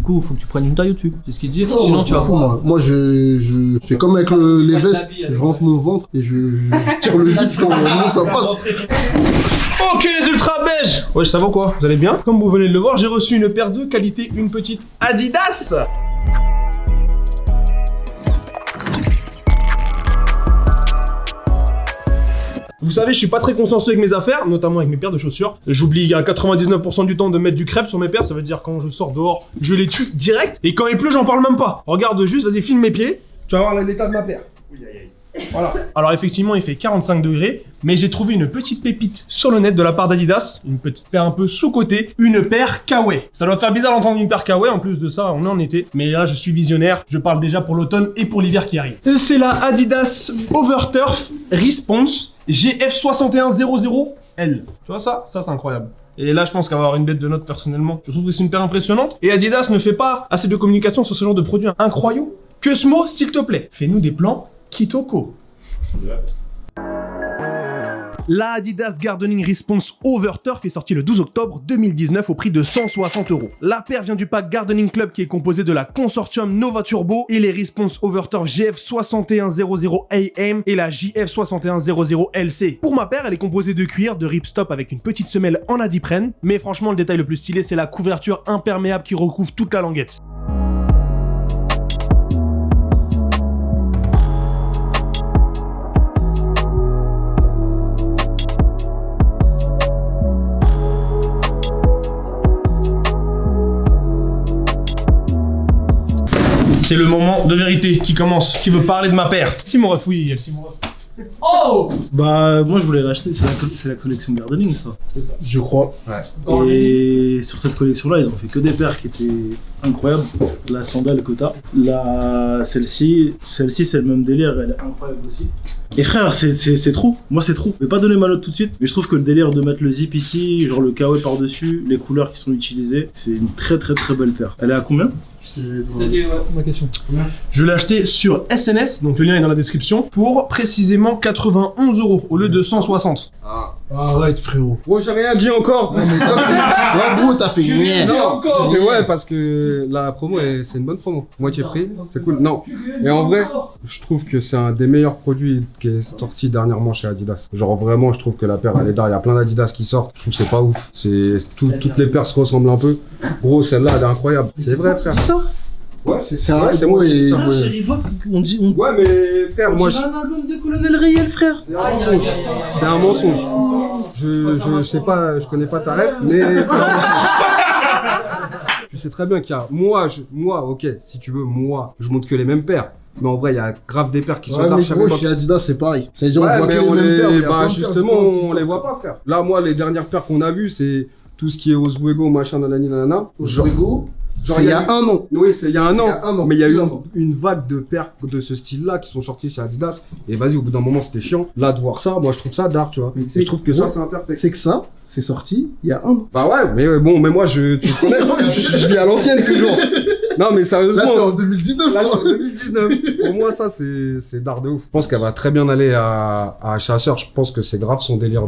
coup, faut que tu prennes une taille au-dessus. C'est ce qu'il dit. Non, Sinon, tu vas fous, moi, je fais comme avec les vestes, je rentre mon ventre et je tire le zip, frérot. Bon, ça passe. Ok les ultra beige. Ouais, ça va quoi? Vous allez bien? Comme vous venez de le voir, j'ai reçu une paire de qualité, une petite Adidas. Vous savez, je suis pas très consciencieux avec mes affaires, notamment avec mes paires de chaussures. J'oublie à 99% du temps de mettre du crêpe sur mes paires, ça veut dire quand je sors dehors, je les tue direct. Et quand il pleut, j'en parle même pas. Regarde juste, vas-y, filme mes pieds. Tu vas voir l'état de ma paire. Voilà. Alors effectivement, il fait 45 degrés, mais j'ai trouvé une petite pépite sur le net de la part d'Adidas, une petite paire un peu sous-cotée, une paire Kawaii. Ça doit faire bizarre d'entendre une paire Kawaii, en plus de ça, on est en été, mais là je suis visionnaire, je parle déjà pour l'automne et pour l'hiver qui arrive. C'est la Adidas Overturf Response GF6100L. Tu vois ça? Ça c'est incroyable. Et là, je pense qu'avoir une bête de notes personnellement, je trouve que c'est une paire impressionnante. Et Adidas ne fait pas assez de communication sur ce genre de produit incroyable. Que ce mot, s'il te plaît, fais-nous des plans Kitoko. La Adidas Gardening Response Overturf est sortie le 12 octobre 2019 au prix de 160 €. La paire vient du pack Gardening Club qui est composé de la Consortium Nova Turbo et les Response Overturf GF6100 AM et la JF6100 LC. Pour ma paire, elle est composée de cuir, de ripstop avec une petite semelle en adiprène, mais franchement le détail le plus stylé c'est la couverture imperméable qui recouvre toute la languette. C'est le moment de vérité qui commence. Qui veut parler de ma paire? Simon Ref, oui, il y a le Simon Ref. Oh! Bah, moi je voulais l'acheter, c'est la collection Gardening ça. C'est ça. Je crois. Ouais. Et sur cette collection-là, ils ont fait que des paires qui étaient incroyables. La sandale que t'as. Celle-ci c'est le même délire, elle est incroyable aussi. Et frère, c'est trop. Moi c'est trop. Je vais pas donner ma note tout de suite, mais je trouve que le délire de mettre le zip ici, genre le kawaii par-dessus, les couleurs qui sont utilisées, c'est une très belle paire. Elle est à combien? C'était ma question. Je l'ai acheté sur SNS, donc le lien est dans la description, pour précisément 91 € au lieu de 160. Arrête, frérot. Gros, j'ai rien dit encore. Non, mais gros, t'as fait rien. Non, mais ouais, parce que la promo, c'est une bonne promo. Moitié prix, c'est cool. Non, mais en vrai, je trouve que c'est un des meilleurs produits qui est sorti dernièrement chez Adidas. Genre vraiment, je trouve que la paire, elle est d'art. Il y a plein d'Adidas qui sortent. Je trouve que c'est pas ouf. Toutes les paires se ressemblent un peu. Gros, celle-là, elle est incroyable. C'est vrai, frère. Ça? Ouais, c'est un mot et... On dit... Ouais, mais frère, moi... C'est un album de Colonel Riel, frère. C'est un mensonge. C'est un mensonge. Je sais pas, je connais pas ta ref, mais c'est un mensonge. Tu sais très bien qu'il y a... Moi, ok, si tu veux, moi, je montre que les mêmes paires. Mais en vrai, il y a grave des paires qui sont d'art. Mais gros, chez Adidas, c'est pareil. C'est-à-dire, ouais, on voit que les mêmes paires. Bah, justement, on les voit pas, frère. Là, moi, les dernières paires qu'on a vues, c'est tout ce qui est Oswego, machin, nanani, nanana. Oswego. Genre, il y a un an. Oui, c'est il y a un an. Mais il y a eu une vague de paires de ce style-là qui sont sorties chez Adidas. Et vas-y, au bout d'un moment, c'était chiant. Là, de voir ça, moi, je trouve ça d'art, tu vois. Et je trouve que ça, c'est imparfait. C'est que ça, c'est sorti il y a un an. Bah ouais, mais bon, mais moi, tu connais, je vis à l'ancienne toujours. Non, mais sérieusement. Là, t'es en 2019. Là, en 2019. Pour moi, ça, c'est d'art de ouf. Je pense qu'elle va très bien aller à Chasseur. Je pense que c'est grave son délire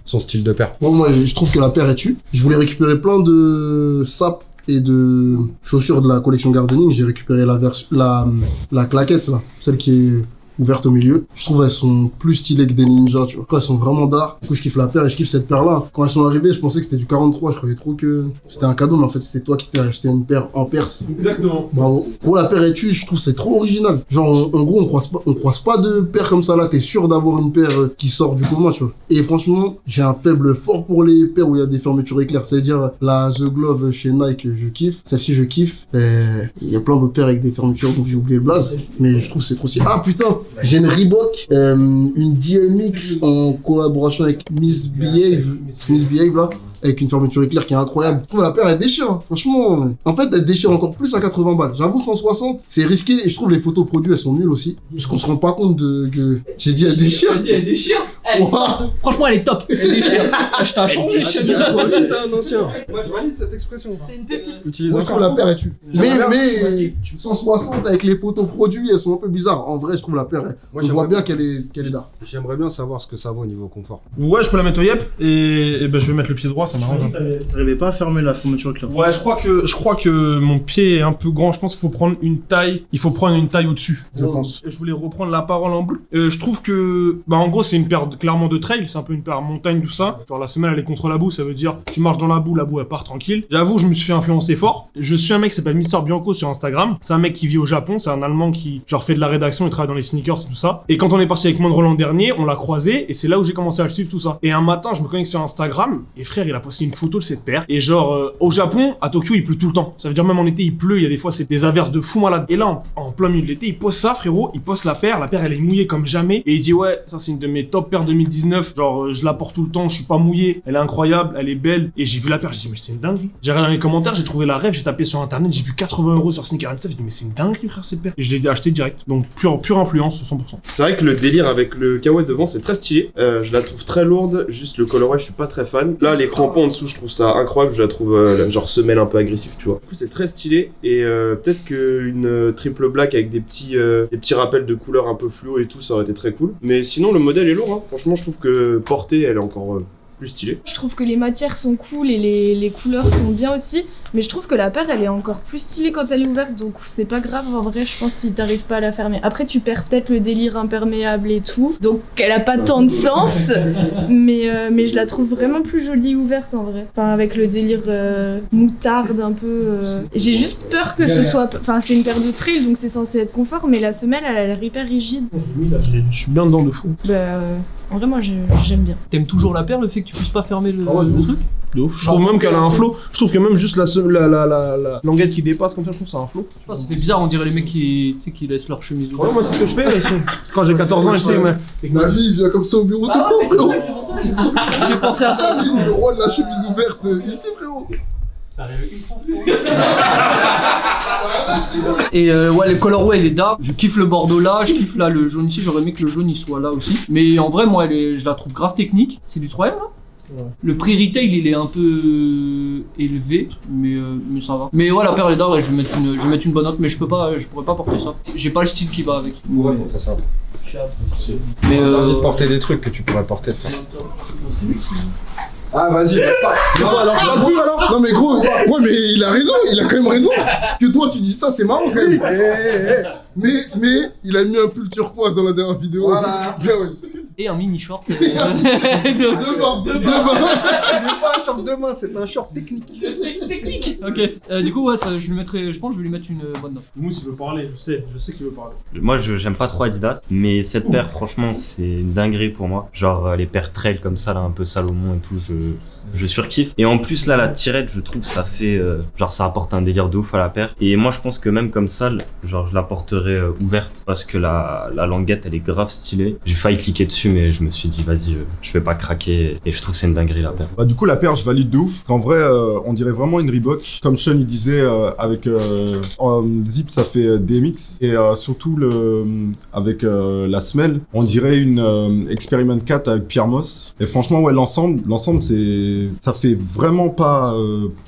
son style de paire. Bon, moi, je trouve que la paire est tue. Je voulais récupérer plein de sapes et de chaussures de la collection Gardening. J'ai récupéré la claquette, là, celle qui est ouverte au milieu. Je trouve elles sont plus stylées que des ninjas, tu vois. Après, elles sont vraiment d'art. Du coup, je kiffe la paire et je kiffe cette paire-là. Quand elles sont arrivées, je pensais que c'était du 43. Je croyais trop que c'était un cadeau, mais en fait, c'était toi qui t'es acheté une paire en Perse. Exactement. Bravo. Pour la paire est tue, je trouve c'est trop original. Genre, en gros, on croise pas de paire comme ça là. T'es sûr d'avoir une paire qui sort du commun, tu vois. Et franchement, j'ai un faible fort pour les paires où il y a des fermetures éclairs. C'est-à-dire, la The Glove chez Nike, je kiffe. Celle-ci, je kiffe. Il y a plein d'autres paires avec des fermetures, donc j'ai oublié le blaze. Mais je trouve c'est trop stylé. Ah putain, j'ai une Reebok. Une DMX en collaboration avec Miss Behave là, avec une fermeture éclair qui est incroyable. Je trouve la paire elle déchire, hein. Franchement. En fait elle déchire encore plus à 80 balles. J'avoue 160, c'est risqué et je trouve les photos produits elles sont nulles aussi. Parce qu'on se rend pas compte que j'ai dit elle déchire. Elle déchire. Franchement elle est top. Elle déchire. Je t'ai un champ. Moi aussi, t'es un ancien. Moi je valide cette expression. C'est une pépite. Moi je trouve la paire elle tue. Mais 160 avec les photos produits elles sont un peu bizarres. En vrai je trouve la paire on voit bien qu'elle est d'art. J'aimerais bien savoir ce que ça vaut au niveau confort. Ouais, je peux la mettre au yep et ben je vais mettre le pied droit. ça m'arrange. T'arrivais pas à fermer la fermeture éclair. Ouais, je crois que mon pied est un peu grand. Je pense qu'il faut prendre une taille. Il faut prendre une taille au-dessus, je pense. Je voulais reprendre la parole en bleu. Je trouve que, en gros, c'est une paire clairement de trail. C'est un peu une paire montagne, tout ça. Genre, la semelle, elle est contre la boue. Ça veut dire, tu marches dans la boue, elle part tranquille. J'avoue, je me suis fait influencer fort. Je suis un mec qui s'appelle Mister Bianco sur Instagram. C'est un mec qui vit au Japon. C'est un Allemand qui, genre, fait de la rédaction. Il travaille dans les sneakers et tout ça. Et quand on est parti avec Mondre l'an dernier, on l'a croisé. Et c'est là où j'ai commencé à le suivre, tout ça. Et un matin, je me connecte sur Instagram. Et frère, il a posté une photo de cette paire. Et genre, au Japon, à Tokyo, il pleut tout le temps. Ça veut dire, même en été, il pleut. Il y a des fois, c'est des averses de fou malade. Et là, en plein milieu de l'été, il poste ça, frérot. Il poste la paire. La paire, elle est mouillée comme jamais. Et il dit, ouais, ça, c'est une de mes top paires 2019. Genre, je la porte tout le temps. Je suis pas mouillé. Elle est incroyable. Elle est belle. Et j'ai vu la paire. J'ai dit, mais c'est une dinguerie. J'ai regardé dans les commentaires. J'ai trouvé la rêve. J'ai tapé sur internet. J'ai vu 80 € sur Sneaker Insta. J'ai dit, mais c'est une dinguerie, frère, cette paire. Et je l'ai acheté direct. Donc, pure influence, 100%. C'est vrai que le délire avec le kawaii devant, c'est très stylé. Je la trouve très lourde. Juste le colorway, je suis pas très fan. Là, les crampons en dessous, je trouve ça incroyable. Je la trouve genre semelle un peu agressif, tu vois. Du coup, c'est très stylé. Et peut-être qu'une triple black avec des petits rappels de couleurs un peu fluo et tout, ça aurait été très cool. Mais sinon, le modèle est lourd. Hein. Franchement, je trouve que portée, elle est encore plus stylée. Je trouve que les matières sont cool et les couleurs sont bien aussi, mais je trouve que la paire elle est encore plus stylée quand elle est ouverte, donc c'est pas grave en vrai, je pense, si t'arrives pas à la fermer. Après tu perds peut-être le délire imperméable et tout, donc elle a pas tant de sens, mais je la trouve vraiment plus jolie ouverte en vrai. Enfin avec le délire moutarde un peu. J'ai juste peur que ce soit... Enfin c'est une paire de trail donc c'est censé être confort, mais la semelle elle a l'air hyper rigide. Je suis bien dedans de fou. En vrai moi j'aime bien. T'aimes toujours la paire, le fait que tu puisses pas fermer le truc? De ouf. Je trouve même qu'elle a un flow. Je trouve que même juste la languette qui dépasse comme ça, je trouve que c'est un flow. Je sais pas, ça fait bizarre, on dirait les mecs qui laissent leur chemise ouverte. Ouais, moi c'est ce que je fais. Quand j'ai 14 ans, je sais, mais. Ma vie, il vient comme ça au bureau tout le temps, frérot. J'ai pensé à ça. C'est le roi de la chemise ouverte ici, frérot. Et ouais, le colorway il est dark. Je kiffe le bordeaux là, je kiffe là le jaune ici. J'aurais aimé que le jaune il soit là aussi. Mais en vrai, moi je la trouve grave technique. C'est du 3M là. Ouais. Le prix retail il est un peu élevé, mais ça va. Mais ouais, la paire est d'or et je vais mettre une bonne note, mais je pourrais pas porter ça. J'ai pas le style qui va avec. Ouais, porter ça. Mais envie de porter des trucs que tu pourrais porter. Ah vas-y, Non mais gros, ouais mais il a raison, il a quand même raison. Que toi tu dis ça, c'est marrant quand même. Mais il a mis un pull turquoise dans la dernière vidéo. Voilà. Bien, ouais. Et un mini short. Deux barres. C'est pas un short de main, c'est un short technique. Technique. Ok. Du coup ouais, ça, je pense que je vais lui mettre une bonne note. Mousse il veut parler, je sais qu'il veut parler. Moi j'aime pas trop Adidas, mais cette paire franchement c'est une dinguerie pour moi. Genre les paires trail comme ça là, un peu Salomon et tout, je surkiffe. Et en plus là la tirette je trouve ça fait genre ça apporte un délire de ouf à la paire. Et moi je pense que même comme ça, genre je la porterais ouverte parce que la languette elle est grave stylée. J'ai failli cliquer dessus mais je me suis dit vas-y je vais pas craquer et je trouve que c'est une dinguerie la paire. Bah du coup la paire je valide de ouf. En vrai on dirait vraiment une Reebok. Comme Sean il disait avec Zip ça fait DMX et surtout avec la semelle on dirait une Experiment 4 avec Pierre Moss. Et franchement ouais l'ensemble ça fait vraiment pas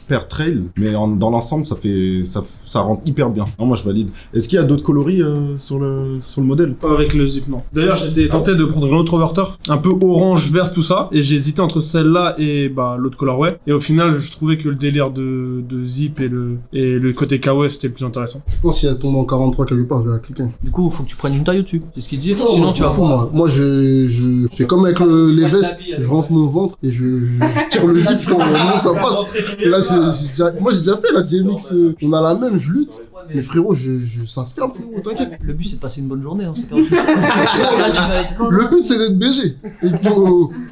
paire trail mais dans l'ensemble ça rentre hyper bien. Non, moi je valide. Est-ce qu'il y a d'autres coloris sur le modèle? Pas avec le Zip non. D'ailleurs j'étais tenté de prendre une autre overturf un peu orange vert tout ça et j'ai hésité entre celle-là et l'autre colorway et au final je trouvais que le délire de Zip et le côté kawaii c'était le plus intéressant. Je pense si elle tombe en 43 quelque part, je vais la cliquer. Du coup faut que tu prennes une taille au-dessus, c'est ce qu'il dit. Non, sinon tu vas fou moi je fais comme avec les vestes, je rentre mon ventre et je tire le zip frérot, non ça passe. Là moi j'ai déjà fait la DMX, on a la même, je lutte. Mais frérot, ça se ferme frérot, t'inquiète. Le but c'est de passer une bonne journée, hein, c'est pas là, tu vas être... Le but c'est d'être BG. Et il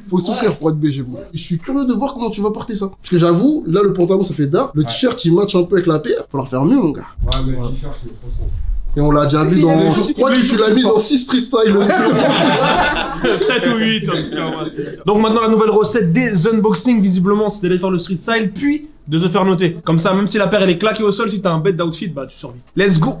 faut souffrir pour être BG. Bon. Je suis curieux de voir comment tu vas porter ça. Parce que j'avoue, là le pantalon ça fait dark, le t-shirt il match un peu avec la paire, faut leur faire mieux mon gars. Ouais mais le t-shirt c'est trop sombre. Et on l'a déjà vu dans... Je crois que tu l'as mis dans 6 Street Style. 7 ou 8 en tout cas, ouais, c'est ça. Donc maintenant la nouvelle recette des unboxings visiblement c'est d'aller faire le street style puis de se faire noter. Comme ça même si la paire elle est claquée au sol, si t'as un bête d'outfit bah tu survis. Let's go.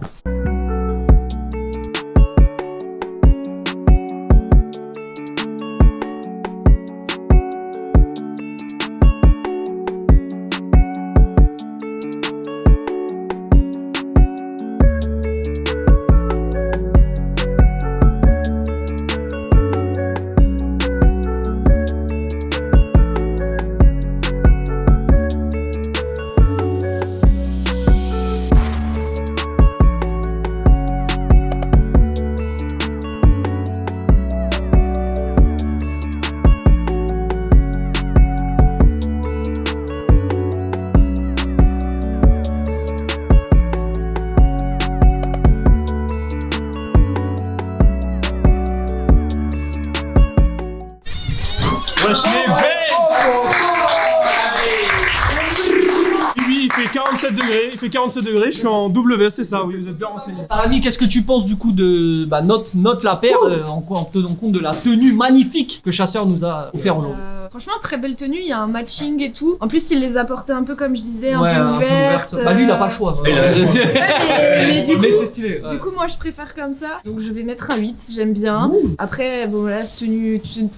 Wesh les belles. Oui, il fait 47 degrés, je suis en W, c'est ça, oui, vous êtes bien renseigné. Ami, qu'est-ce que tu penses du coup de note la paire en tenant compte de la tenue magnifique que Chasseur nous a offert aujourd'hui? Franchement, très belle tenue, il y a un matching et tout. En plus, il les a portées un peu comme je disais, Ouais, un peu ouvertes. Bah lui, il a pas le choix. Mais du coup, Mais c'est stylé. ouais. Du coup, moi je préfère comme ça. Donc je vais mettre un 8, j'aime bien. Après, bon là, c'est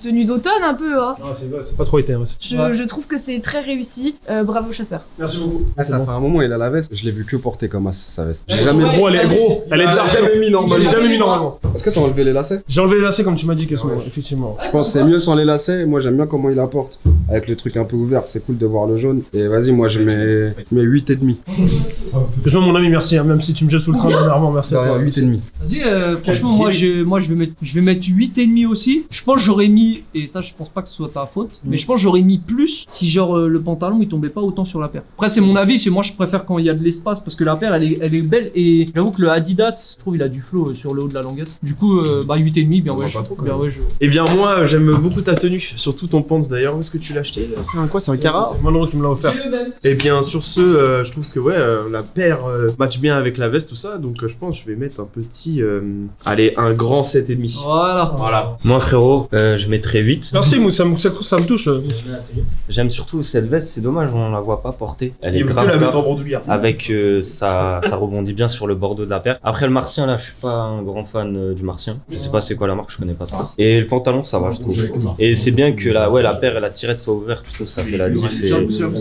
tenue d'automne un peu. Hein. Non, c'est pas trop été. Ouais. Je trouve que c'est très réussi. Bravo Chasseur. Merci beaucoup. Ah, ça fait un moment, il a la veste. Je l'ai vu que porter comme as, sa veste. J'ai jamais Bon, elle est gros, elle est dark. jamais mis normalement. J'ai jamais mis normalement. Est-ce que ça a enlevé les lacets? J'ai enlevé les lacets comme tu m'as dit, qu'elles sont, effectivement. Je pense que c'est mieux sans les lacets. Moi, j'aime bien comment il apporte. Avec le truc un peu ouvert, c'est cool de voir le jaune. Et vas-y, moi, je mets 8,5. Franchement, mon ami, merci. Hein, même si tu me jettes sous le train dernièrement, merci à toi. 8,5. Vas-y, franchement, moi je vais mettre 8,5 aussi. Je pense que j'aurais mis, et ça je pense pas que ce soit ta faute, mais je pense que j'aurais mis plus si genre le pantalon il tombait pas autant sur la paire. Après c'est mon avis, c'est moi je préfère quand il y a de l'espace parce que la paire elle est belle et j'avoue que le Adidas, je trouve il a du flow sur le haut de la languette. Du coup, 8,5, bien ouais. Eh bien moi j'aime beaucoup ta tenue, surtout ton pants d'ailleurs. Où est-ce que tu l'as acheté? C'est un quoi? C'est un Cara? C'est Monroe qui me l'a offert. Eh bien sur ce, je trouve que ouais, la paire match bien avec la veste tout ça, donc je pense que je vais mettre un petit, allez, un grand 7,5. Voilà. Moi frérot, je mettrais 8. Merci Moussa, ça me touche. J'aime surtout cette veste, c'est dommage on la voit pas porter. Elle est Il veut grave la mettre belle. en bandoulière. Avec ça rebondit bien sur le bordeaux de la paire. Après le Martien là, je suis pas un grand fan du Martien. Je sais pas c'est quoi la marque, je connais pas trop. Et le pantalon ça va je trouve. Et c'est bien que la paire et la tirette soient ouvertes, je trouve ça fait la diff.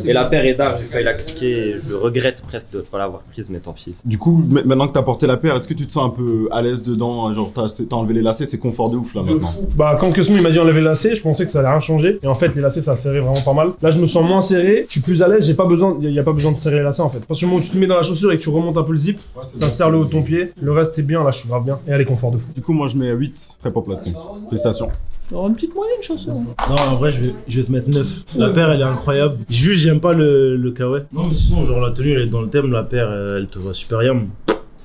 Et la paire est d'art, j'ai failli la cliquer. Je regrette presque de pas l'avoir prise, mais tant pis. Du coup, maintenant que t'as porté la paire, est-ce que tu te sens un peu à l'aise dedans? Genre, t'as enlevé les lacets, c'est confort de ouf là maintenant. Bah, quand Kesmou il m'a dit enlever les lacets, je pensais que ça allait rien changer. Et en fait, les lacets ça serrait vraiment pas mal. Là, je me sens moins serré, je suis plus à l'aise, y a pas besoin de serrer les lacets en fait. Parce que moment où tu te mets dans la chaussure et que tu remontes un peu le zip, ça serre le haut de ton pied. Le reste est bien, là, je suis grave bien. Et elle est confort de fou. Du coup, moi je mets 8, très pop là-dessus. Félicitations. Alors, une petite moyenne, Chasseur. Non, en vrai, je vais te mettre 9. La paire, elle est incroyable. Juste, j'aime pas le kawaii. Non, mais sinon, genre, la tenue, elle est dans le thème. La paire, elle te va super bien.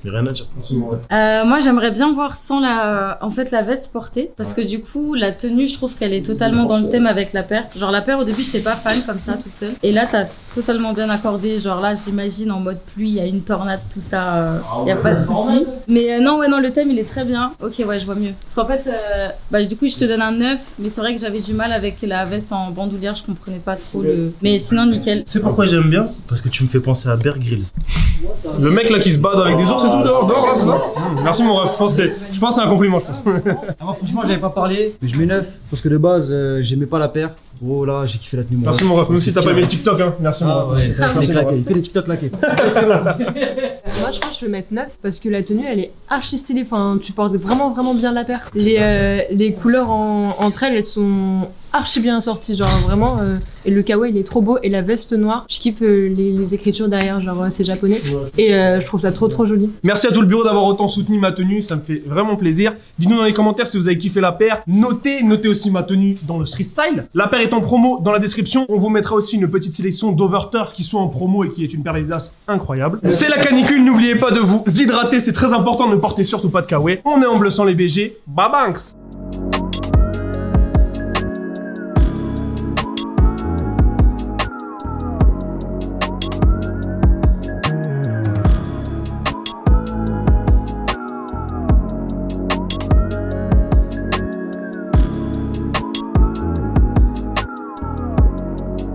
Rien à dire. Moi j'aimerais bien voir sans la veste portée parce que du coup la tenue je trouve qu'elle est totalement dans le thème avec la paire. Genre la paire au début j'étais pas fan comme ça toute seule et là t'as totalement bien accordé. Genre là j'imagine en mode pluie, il y a une tornade tout ça, y a pas de souci. Mais non le thème il est très bien. Ok ouais je vois mieux. Parce qu'en fait du coup je te donne un 9 mais c'est vrai que j'avais du mal avec la veste en bandoulière, je comprenais pas trop le. Mais sinon nickel. Tu sais pourquoi j'aime bien? Parce que tu me fais penser à Bear Grylls. Le mec là qui se bat avec des ours et tout dehors là, c'est ça? Merci mon ref, je pense que c'est un compliment, je pense. Moi franchement j'avais pas parlé, mais je mets 9 parce que de base j'aimais pas la paire. Oh là j'ai kiffé la tenue. Merci mon ref, même si t'as pas aimé le TikTok hein. Merci mon ref. Il fait des TikTok laqués. Moi je pense que je vais mettre 9 parce que la tenue elle est archi stylée, enfin tu portes vraiment bien la paire. Les couleurs entre elles sont archi bien sorties, genre vraiment et le kawaii il est trop beau et la veste noire, je kiffe les écritures derrière, genre c'est japonais et je trouve ça trop joli. Merci à tout le bureau d'avoir autant soutenu ma tenue, ça me fait vraiment plaisir. Dites-nous dans les commentaires si vous avez kiffé la paire, notez aussi ma tenue dans le street style. La paire est en promo dans la description, on vous mettra aussi une petite sélection d'Overturf qui sont en promo et qui est une paire d'Adidas incroyable. C'est la canicule, n'oubliez pas de vous hydrater, c'est très important, ne portez surtout pas de kawaii. On est en bleu sans les BG, bye banks.